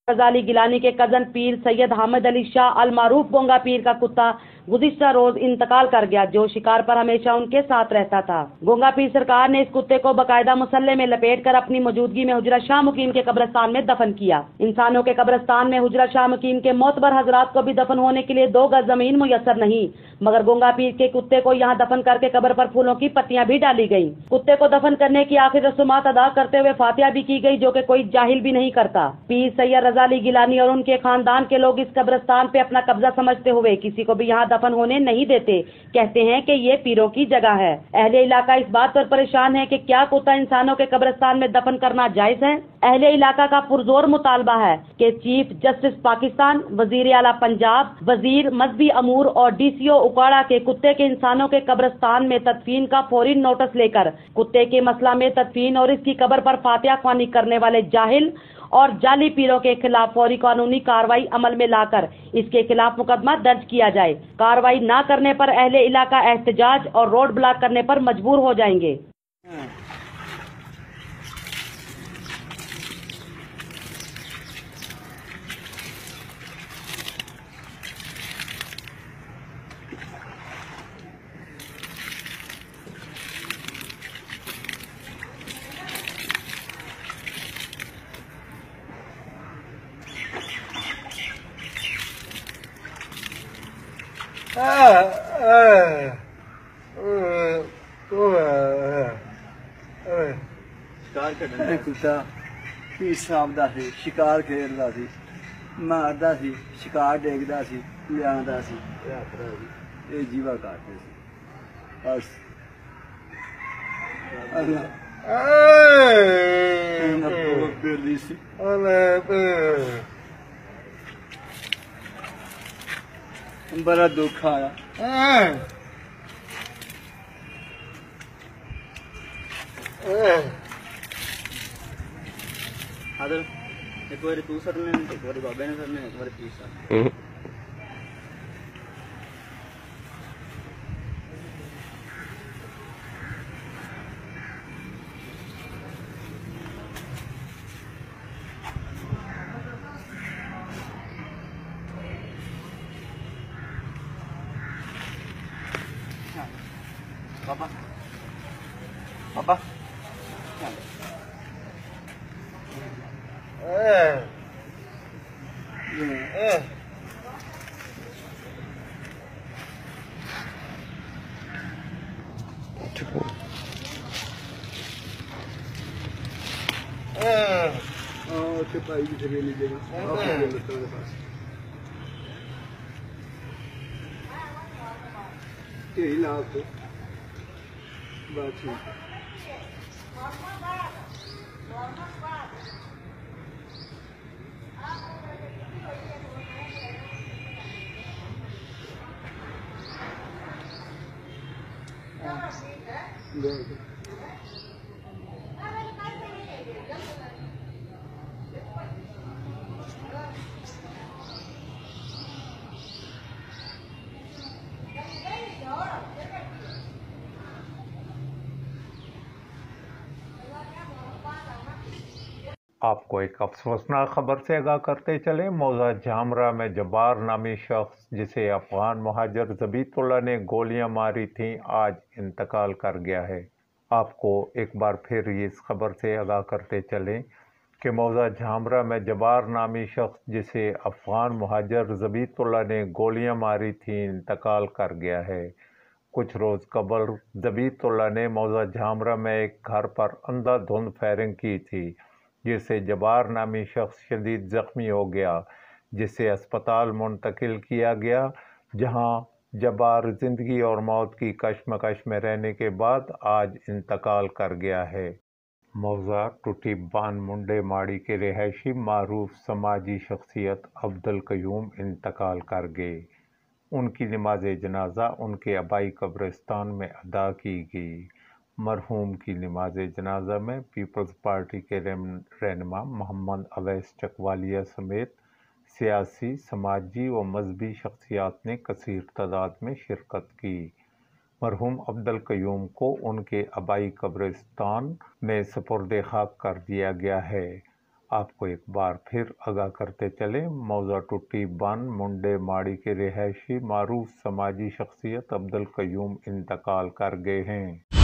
गजाली गिलानी के कजन पीर सैयद हामिद अली शाह अल मारूफ गोंगा पीर का कुत्ता गुज़िश्ता रोज इंतकाल कर गया, जो शिकार पर हमेशा उनके साथ रहता था। गोंगा पीर सरकार ने इस कुत्ते को बाकायदा मुसल्ले में लपेट कर अपनी मौजूदगी में हुजरा शाह मुकीम के कब्रिस्तान में दफन किया। इंसानों के कब्रिस्तान में हुजरा शाह मुकीम के मोतबर हजरात को भी दफन होने के लिए 2 गज जमीन मुयस्सर नहीं, मगर गोंगा पीर के कुत्ते को यहाँ दफन करके कब्र पर फूलों की पत्तियां भी डाली गयी। कुत्ते को दफन करने की आखिर रसूमात अदा करते हुए फातिहा भी की गई, जो कि कोई जाहिल भी नहीं करता। पीर सैयद रजाली गिलानी और उनके खानदान के लोग इस कब्रिस्तान पे अपना कब्जा समझते हुए किसी को भी यहाँ दफन होने नहीं देते। कहते हैं कि ये पीरों की जगह है। अहले इलाका इस बात पर परेशान है कि क्या कुत्ता इंसानों के कब्रिस्तान में दफन करना जायज है। अहले इलाका का पुरजोर मुतालबा है कि चीफ जस्टिस पाकिस्तान, वजीर आला पंजाब, वजीर मजहबी अमूर और DCO उकाड़ा के कुत्ते के इंसानों के कब्रिस्तान में तदफीन का फौरी नोटिस लेकर कुत्ते के मसला में तदफीन और इसकी कब्र पर फातिहा ख्वानी करने वाले जाहिल और जाली पीरों के खिलाफ फौरी कानूनी कार्रवाई अमल में लाकर इसके खिलाफ मुकदमा दर्ज किया जाए। कार्रवाई न करने पर अहले इलाका एहतजाज और रोड ब्लॉक करने पर मजबूर हो जाएंगे। शिकार करने कुत्ता पीर साहब दा सी, शिकार खेलदा सी, मारदा सी, शिकार देखदा सी, लियांदा सी, ये जीवा काटदे सी बस। बड़ा दुख आया। आदर एक बार तू सरने, एक बार बाबे ने सरने, एक बार पीर साहब। पापा पापा भाई की जगह लीजिएगा पास यही लाभ तो बात ठीक है। आपको एक अफसोसनाक खबर से आगाह करते चले। मौजा झामरा में जब्बार नामी शख्स जिसे अफगान महाजर ज़बीतुल्लाह ने गोलियां मारी थीं, आज इंतकाल कर गया है। आपको एक बार फिर इस खबर से आगाह करते चलें कि मौजा झामरा में जब्बार नामी शख्स जिसे अफगान महाजर ज़बीतुल्लाह ने गोलियां मारी थीं, इंतकाल कर गया है। कुछ रोज़ कबल ज़बीतुल्लाह ने मौजा झामरा में एक घर पर अंधाधुंध फायरिंग की थी, जिससे जब्बार नामी शख्स शदीद ज़ख्मी हो गया, जिसे अस्पताल मुंतकिल किया गया, जहां जब्बार ज़िंदगी और मौत की कशमकश में रहने के बाद आज इंतकाल कर गया है। मौजा टूटी बान मुंडे माड़ी के रिहायशी मारूफ समाजी शख्सियत अब्दुल कयूम इंतकाल कर गए। उनकी नमाज जनाजा उनके आबाई कब्रिस्तान में अदा की गई। मरहूम की नमाज जनाजा में पीपल्स पार्टी के रहनुमा मोहम्मद अवैस चकवालिया समेत सियासी, समाजी व मजहबी शख्सियात ने कसीर तादाद में शिरकत की। मरहूम अब्दुल कयूम को उनके आबाई कब्रिस्तान में सुपुर्द खाक कर दिया गया है। आपको एक बार फिर आगाह करते चले, मौजा टुट्टी बन मुंडे माड़ी के रिहायशी मारूफ समाजी शख्सियत अब्दुल कयूम इंतकाल कर गए हैं।